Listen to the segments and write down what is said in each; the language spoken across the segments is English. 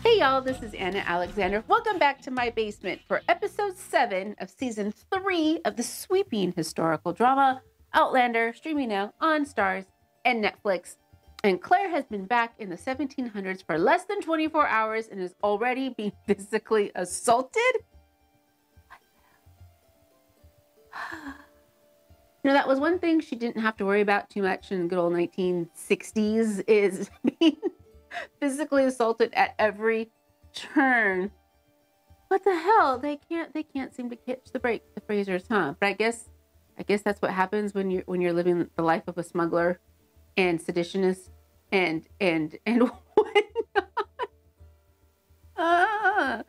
Hey y'all, this is Anna Alexander. Welcome back to my basement for episode 7 of season 3 of the sweeping historical drama Outlander, streaming now on Starz and Netflix. And Claire has been back in the 1700s for less than 24 hours and is already being physically assaulted. You know, that was one thing she didn't have to worry about too much in the good old 1960s, is being physically assaulted at every turn. What the hell? They can't seem to catch the break, the Frasers, huh? But I guess that's what happens when you're living the life of a smuggler and seditionist and whatnot.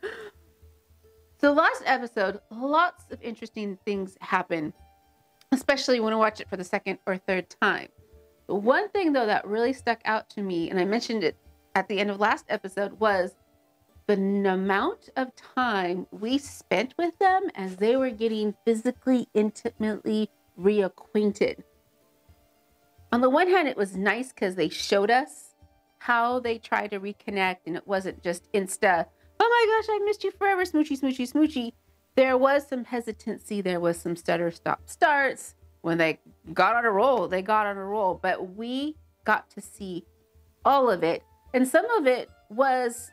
So last episode, lots of interesting things happen, especially when I watch it for the second or third time. The one thing though that really stuck out to me, and I mentioned it at the end of last episode, was the amount of time we spent with them as they were getting physically, intimately reacquainted. On the one hand, it was nice because they showed us how they tried to reconnect, and it wasn't just insta, oh my gosh, I missed you forever, smoochy, smoochy, smoochy. There was some hesitancy, there was some stutter, stop, starts. When they got on a roll, they got on a roll, but we got to see all of it. And some of it was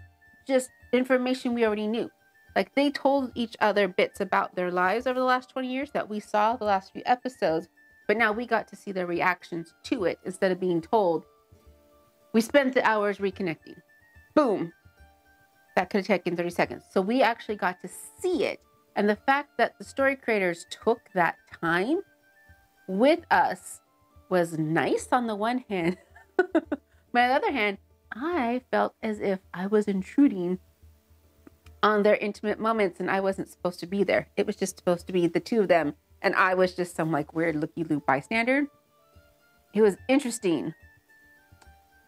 just information we already knew. Like, they told each other bits about their lives over the last 20 years that we saw the last few episodes, but now we got to see their reactions to it instead of being told. We spent the hours reconnecting. Boom. That could have taken 30 seconds. So we actually got to see it. And the fact that the story creators took that time with us was nice on the one hand. But on the other hand, I felt as if I was intruding on their intimate moments and I wasn't supposed to be there. It was just supposed to be the two of them, and I was just some like weird looky-loo bystander. It was interesting.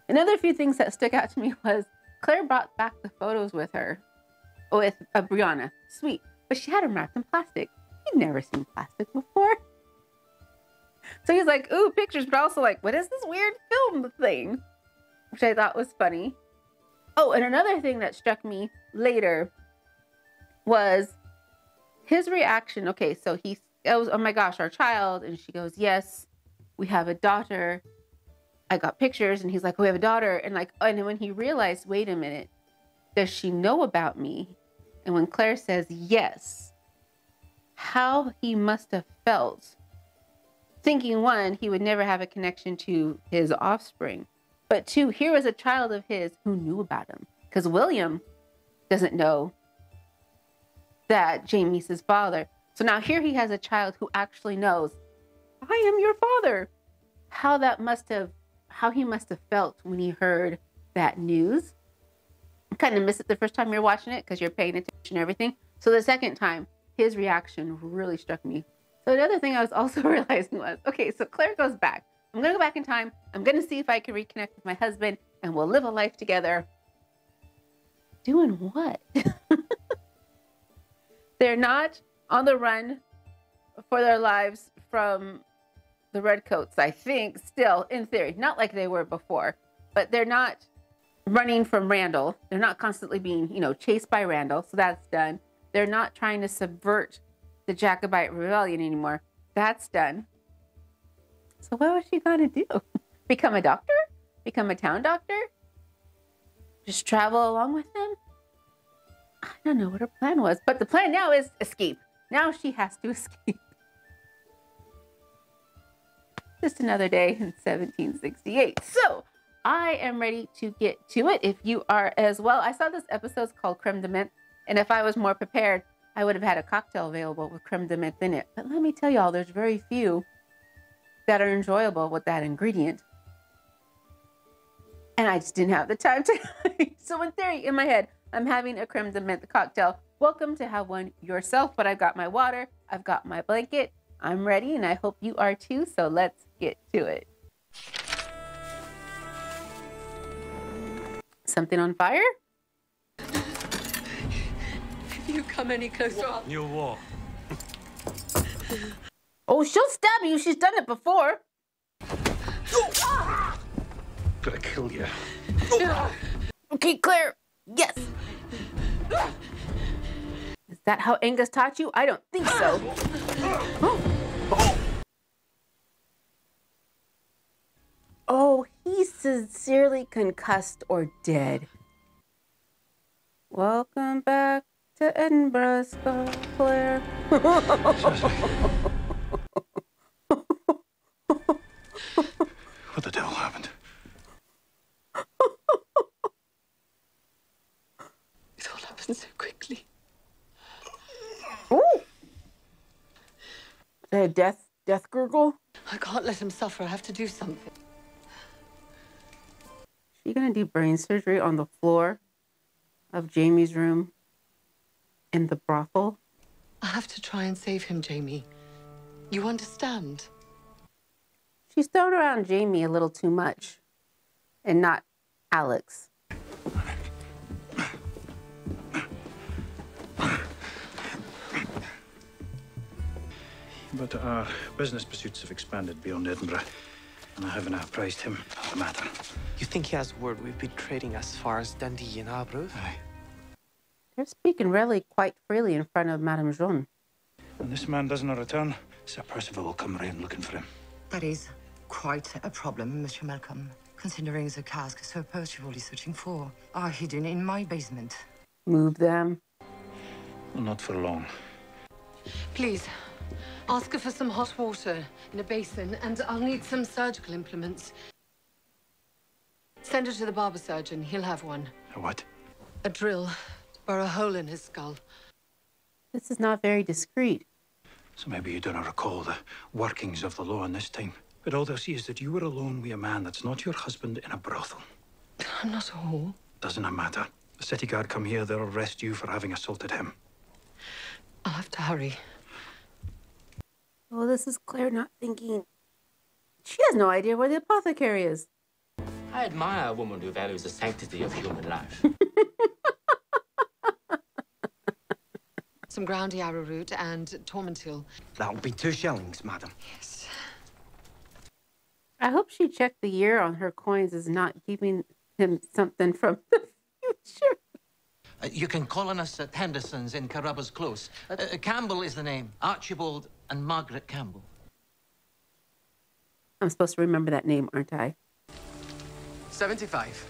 Another few things that stuck out to me was Claire brought back the photos with her, with Brianna. Sweet. But she had them wrapped in plastic. He'd never seen plastic before. So he's like, ooh, pictures, but also like, what is this weird film thing? Which I thought was funny. Oh, and another thing that struck me later was his reaction. Okay, so he goes, oh my gosh, our child. And she goes, yes, we have a daughter. I got pictures. And he's like, we have a daughter. And like, and when he realized, wait a minute, does she know about me? And when Claire says yes, how he must have felt, thinking, one, he would never have a connection to his offspring. But two, here was a child of his who knew about him. Because William doesn't know that Jamie's his father. So now here he has a child who actually knows, I am your father. How he must have felt when he heard that news. I kind of missed it the first time you're watching it because you're paying attention to everything. So the second time, his reaction really struck me. So another thing I was also realizing was, okay, so Claire goes back. I'm going to go back in time. I'm going to see if I can reconnect with my husband and we'll live a life together. Doing what? They're not on the run for their lives from the Redcoats, I think, still, in theory. Not like they were before, but they're not running from Randall. They're not constantly being, chased by Randall. So that's done. They're not trying to subvert the Jacobite rebellion anymore. That's done. So what was she going to do? Become a doctor? Become a town doctor? Just travel along with them? I don't know what her plan was, but the plan now is escape. Now she has to escape. Just another day in 1768. So I am ready to get to it. If you are as well. I saw this episode called Creme de Menthe, and if I was more prepared, I would have had a cocktail available with creme de menthe in it. But let me tell y'all, there's very few that are enjoyable with that ingredient. And I just didn't have the time to. So in theory, in my head, I'm having a creme de menthe cocktail. Welcome to have one yourself. But I've got my water. I've got my blanket. I'm ready, and I hope you are too. So let's get to it. Something on fire? If you come any closer, You walk. Oh, she'll stab you. She's done it before. Gonna kill you. Okay, Claire. Yes! Is that how Angus taught you? I don't think so. Oh, he's sincerely concussed or dead. Welcome back to Edinburgh, Claire. What the devil happened? It all happened so quickly. Ooh! Is that a death gurgle? I can't let him suffer. I have to do something. She gonna do brain surgery on the floor of Jamie's room in the brothel? I have to try and save him, Jamie. You understand? She's thrown around Jamie a little too much, and not Alex. But our business pursuits have expanded beyond Edinburgh, and I haven't apprised him of the matter. You think he has word we've been trading as far as Dundee and Arbroath? Aye. They're speaking really quite freely in front of Madame Jean. When this man does not return, Sir Percival will come round looking for him. That is quite a problem, Mr. Malcolm, considering the cask Sir Percival is searching for are hidden in my basement. Move them. Well, not for long. Please, ask her for some hot water in a basin, and I'll need some surgical implements. Send her to the barber surgeon. He'll have one. A what? A drill to bore a hole in his skull. This is not very discreet. So maybe you do not recall the workings of the law in this time. But all they'll see is that you were alone with a man that's not your husband in a brothel. I'm not a whore. Doesn't matter. The city guard come here, they'll arrest you for having assaulted him. I'll have to hurry. Oh, this is Claire not thinking. She has no idea where the apothecary is. I admire a woman who values the sanctity of human life. Some ground arrowroot and tormentil. That'll be 2 shillings, madam. Yes. I hope she checked the year on her coins is not giving him something from the future. You can call on us at Henderson's in Carrubbers Close. Campbell is the name. Archibald and Margaret Campbell. I'm supposed to remember that name, aren't I? 75.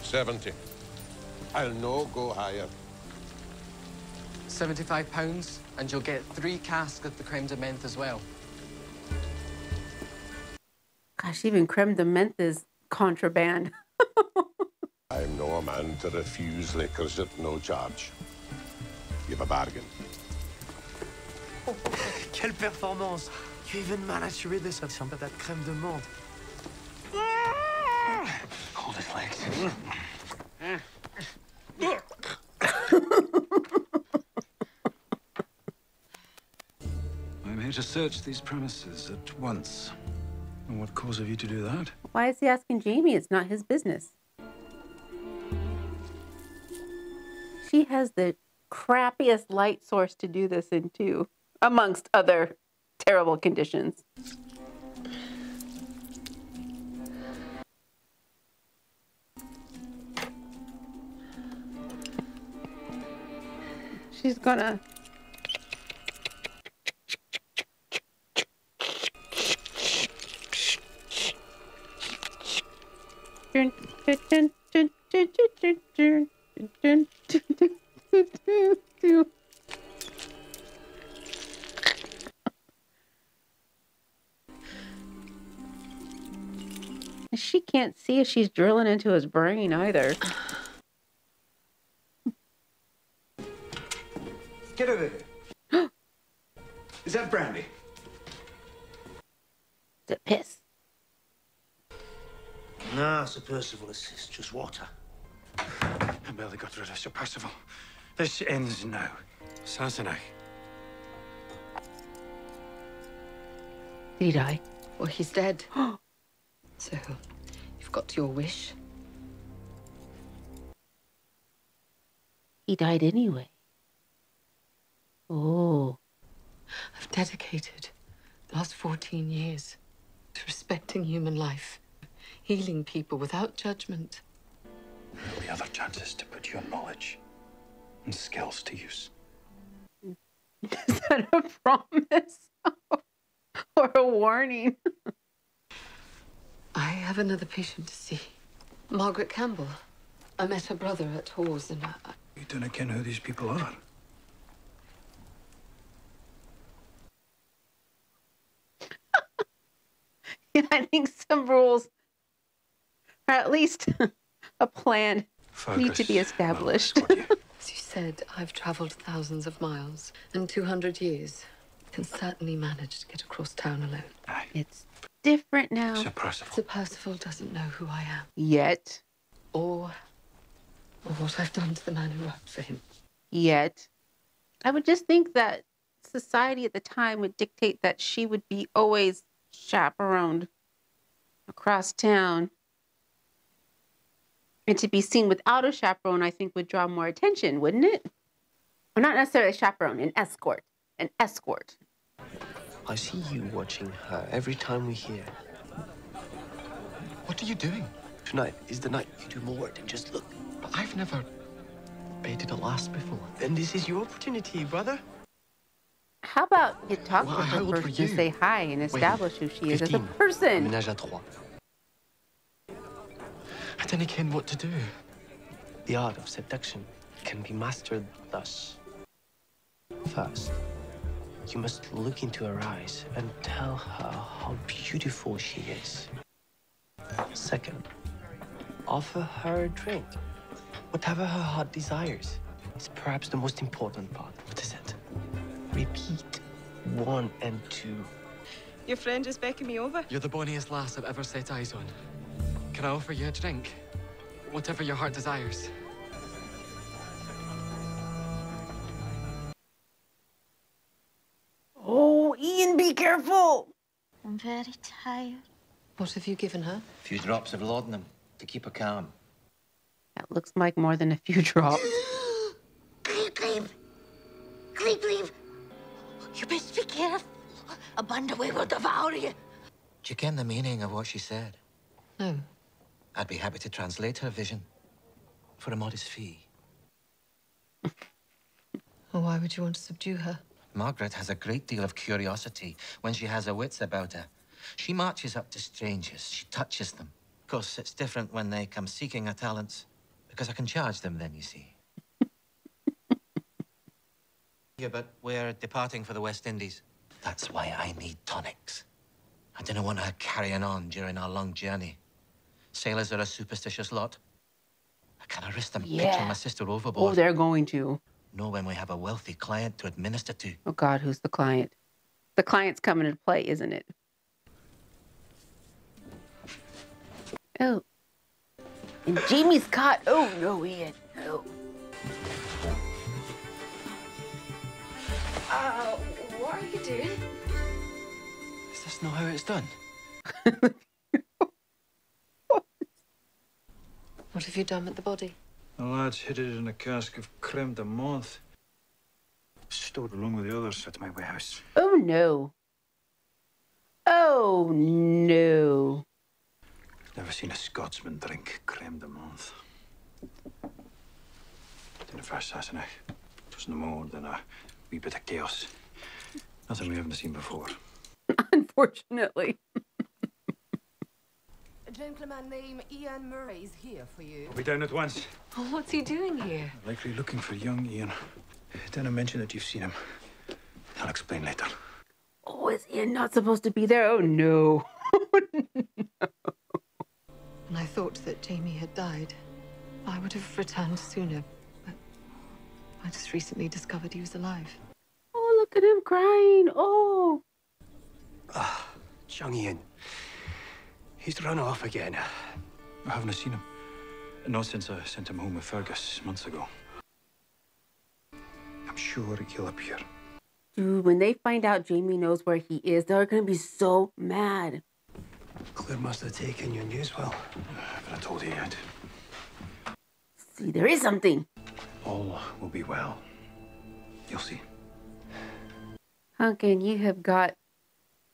70. I'll no go higher. £75, and you'll get 3 casks of the Creme de Menthe as well. Gosh, even Creme de Menthe is contraband. I'm no man to refuse liquors at no charge. You've a bargain. Quelle performance! You even managed to rid us of some of that crème de menthe. Hold his legs. I'm here to search these premises at once. And what cause have you to do that? Why is he asking Jamie? It's not his business. She has the crappiest light source to do this in, too, amongst other terrible conditions. She's gonna... She can't see if she's drilling into his brain either. Get over here. Is that brandy? Is it piss? No, Sir Percival, it's just water. I barely got rid of Sir Percival. This ends now. Sassenach. Did he die? Well, he's dead. So, you've got your wish. He died anyway. Oh. I've dedicated the last 14 years to respecting human life, healing people without judgment. There'll be other chances to put your knowledge and skills to use. Is that a promise or a warning? I have another patient to see. Margaret Campbell. I met her brother at Hawes and You don't ken who these people are. Yeah, I think some rules, or at least a plan, need to be established. As you said, I've traveled thousands of miles and 200 years. Can certainly manage to get across town alone. It's different now. Sir Percival. Sir Percival doesn't know who I am. Yet. Or what I've done to the man who worked for him. Yet. I would just think that society at the time would dictate that she would be always chaperoned across town. And to be seen without a chaperone, I think, would draw more attention, wouldn't it? Or not necessarily a chaperone, an escort. An escort. I see you watching her every time we're here. What are you doing? Tonight is the night you do more than just look. But I've never baited a lass before. And this is your opportunity, brother. How about you talk Well, to how her old first were and you? say hi and establish who she is as a 15. person? Ménage à trois. I didn't ken what to do. The art of seduction can be mastered thus. First, you must look into her eyes and tell her how beautiful she is. Second, offer her a drink. Whatever her heart desires is perhaps the most important part. What is it? Repeat 1 and 2. Your friend just beckoned me over. You're the bonniest lass I've ever set eyes on. Can I offer you a drink? Whatever your heart desires. Oh, Ian, be careful. I'm very tired. What have you given her? A few drops of laudanum to keep her calm. That looks like more than a few drops. Creme. You best be careful. A Bundaway will devour you. Do you ken the meaning of what she said? No. I'd be happy to translate her vision for a modest fee. Well, why would you want to subdue her? Margaret has a great deal of curiosity when she has her wits about her. She marches up to strangers. She touches them. Of course, it's different when they come seeking her talents, because I can charge them then, you see. Yeah, but we're departing for the West Indies. That's why I need tonics. I didn't want her carrying on during our long journey. Sailors are a superstitious lot. I can't risk them pitching my sister overboard. Oh, they're going to. Know when we have a wealthy client to administer to. Oh, God, who's the client? The client's coming into play, isn't it? Oh. And Jamie's caught. Oh, no, Ian. No. What are you doing? Is this not how it's done? What have you done with the body? The lads hid it in a cask of Creme de Menthe. Stowed along with the others at my warehouse. Oh, no. Oh, no. Never seen a Scotsman drink Creme de Menthe. Didn't first assassinate. It was no more than a wee bit of chaos. Nothing we haven't seen before. Unfortunately. A gentleman named Ian Murray is here for you. I'll be down at once. Oh, what's he doing here? Likely looking for young Ian. Didn't mention that you've seen him. I'll explain later. Oh, is Ian not supposed to be there? Oh, no. And I thought that Jamie had died. I would have returned sooner, but I just recently discovered he was alive. Oh, look at him crying. Oh. Young Ian. He's run off again. I haven't seen him. Not since I sent him home with Fergus months ago. I'm sure he'll appear. Dude, when they find out Jamie knows where he is, they're going to be so mad. Claire must have taken your news well. But I told you yet. See, there is something. All will be well. You'll see. Hunkin, you have got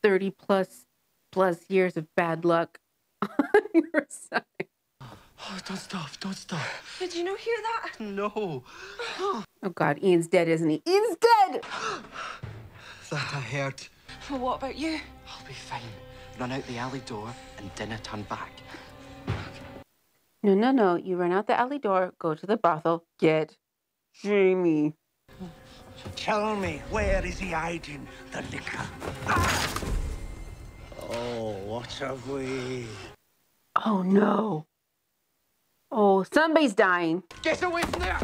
30 plus years of bad luck on your side. Oh, don't stop, don't stop. Did you not hear that? No. Oh God, Ian's dead, isn't he? Ian's dead! That I heard. Well, what about you? I'll be fine. Run out the alley door and dinner turn back. No, no, no. You run out the alley door, go to the brothel, get Jamie. Tell me, where is he hiding the liquor? Oh, what have we? Oh no. Oh, somebody's dying. Get away from there!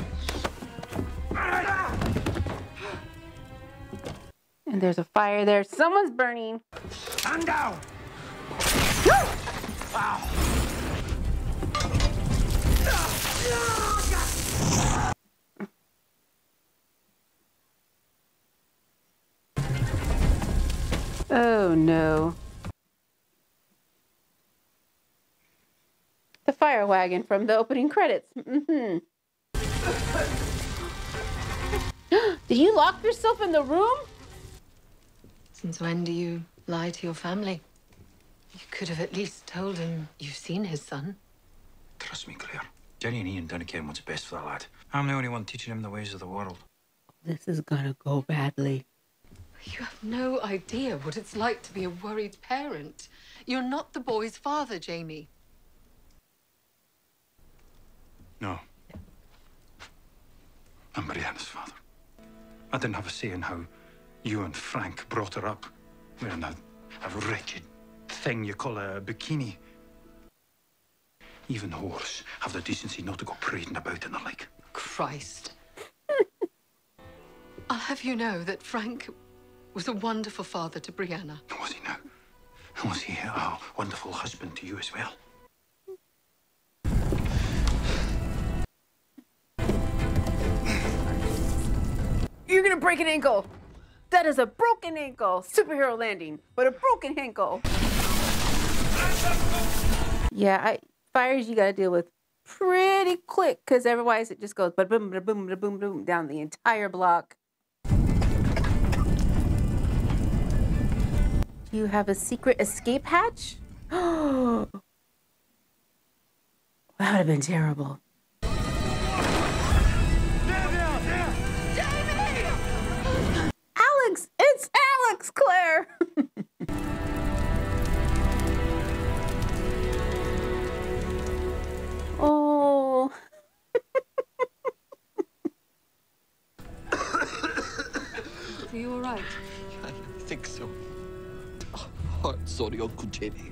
And there's a fire there. Someone's burning. Stand down! Wow. Oh no. The fire wagon from the opening credits. Mm-hmm. Did you lock yourself in the room? Since when do you lie to your family? You could have at least told him you've seen his son. Trust me, Claire. Jenny and Ian don't care what's best for the lad. I'm the only one teaching him the ways of the world. This is gonna go badly. You have no idea what it's like to be a worried parent. You're not the boy's father, Jamie. No. I'm Brianna's father. I didn't have a say in how you and Frank brought her up. Wearing a wretched thing you call a bikini. Even whores have the decency not to go parading about in the lake. Christ. I'll have you know that Frank was a wonderful father to Brianna. Was he now? Was he a wonderful husband to you as well? You're gonna break an ankle. That is a broken ankle. Superhero landing, but a broken ankle. Yeah, fires you gotta deal with pretty quick, because otherwise it just goes ba-boom, ba-boom, ba-boom, boom down the entire block. Do you have a secret escape hatch? Oh, that would have been terrible. Alex! It's Alex, Claire! Oh. Are you all right? I think so. Oh, sorry, Uncle Jamie.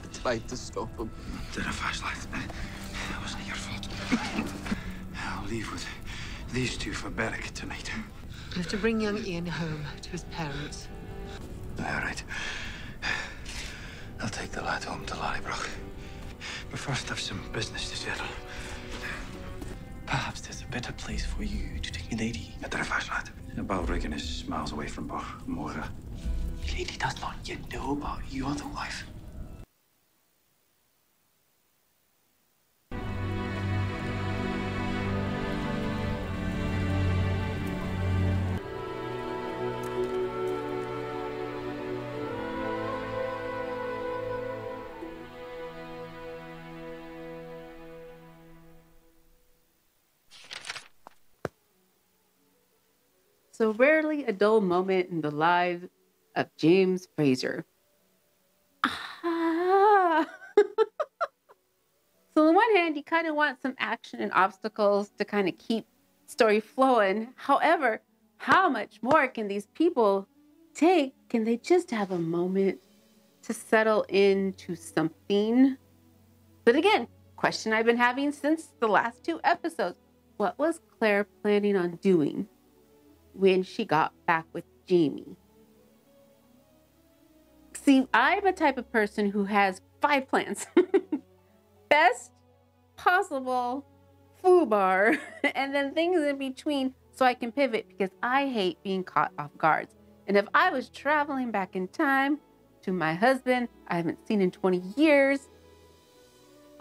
I tried to stop him. Did a flashlight. It wasn't your fault. I'll leave with these two for Berwick tonight. You have to bring young Ian home to his parents. All right. I'll take the lad home to Larrybrook. But first, I've some business to settle. Perhaps there's a better place for you to take me, lady. Did a flashlight. Balrigan is miles away from Mora. Lady does not yet know about your other wife. So rarely a dull moment in the lives of James Fraser. Ah. So on the one hand, you kind of want some action and obstacles to kind of keep story flowing. However, how much more can these people take? Can they just have a moment to settle into something? But again, question I've been having since the last 2 episodes. What was Claire planning on doing when she got back with Jamie? See, I'm a type of person who has 5 plans. Best possible foobar, and then things in between so I can pivot, because I hate being caught off guard. And if I was traveling back in time to my husband I haven't seen in 20 years,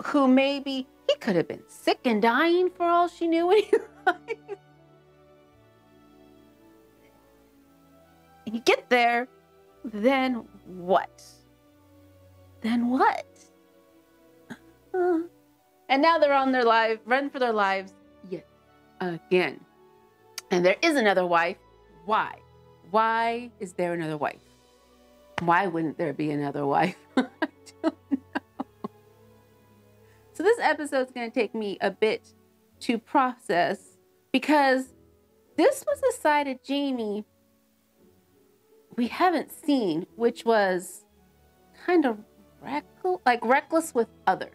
who maybe he could have been sick and dying for all she knew when he died. And you get there, then what? Then what? And now they're on their run for their lives yet again. And there is another wife. Why? Why is there another wife? Why wouldn't there be another wife? I don't know. So this episode is going to take me a bit to process, because this was a side of Jamie we haven't seen, which was kind of reckless with others.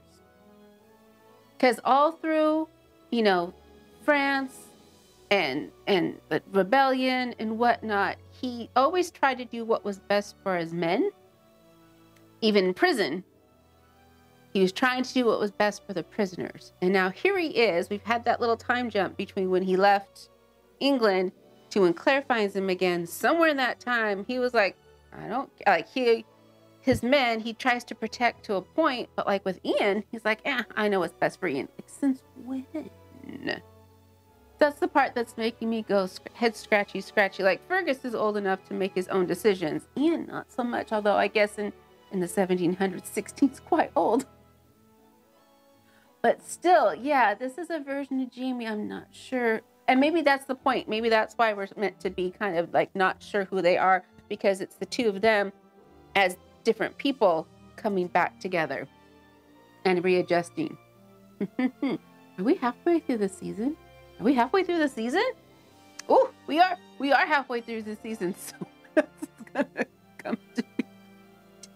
Because all through, you know, France and the rebellion and whatnot, he always tried to do what was best for his men. Even in prison, he was trying to do what was best for the prisoners. And now here he is. We've had that little time jump between when he left England to when Claire finds him again. Somewhere in that time, he was like, I don't, like, his men, he tries to protect to a point, but like with Ian, he's like, I know what's best for Ian. Like, since when? That's the part that's making me go head scratchy. Like, Fergus is old enough to make his own decisions. Ian, not so much, although I guess in the 1700s, 16's quite old. But still, yeah, this is a version of Jamie I'm not sure. And maybe that's the point. Maybe that's why we're meant to be kind of like not sure who they are, because it's the two of them as different people coming back together and readjusting. Are we halfway through the season? Are we halfway through the season? Oh, we are halfway through the season. So what's gonna come to me?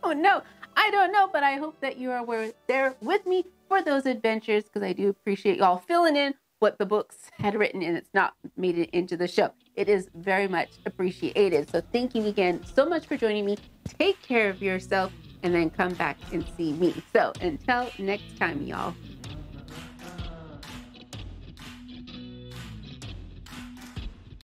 Oh no, I don't know, but I hope that you are there with me for those adventures, because I do appreciate y'all filling in what the books had written and it's not made it into the show. It is very much appreciated. So thank you again so much for joining me. Take care of yourself and then come back and see me. So until next time, y'all.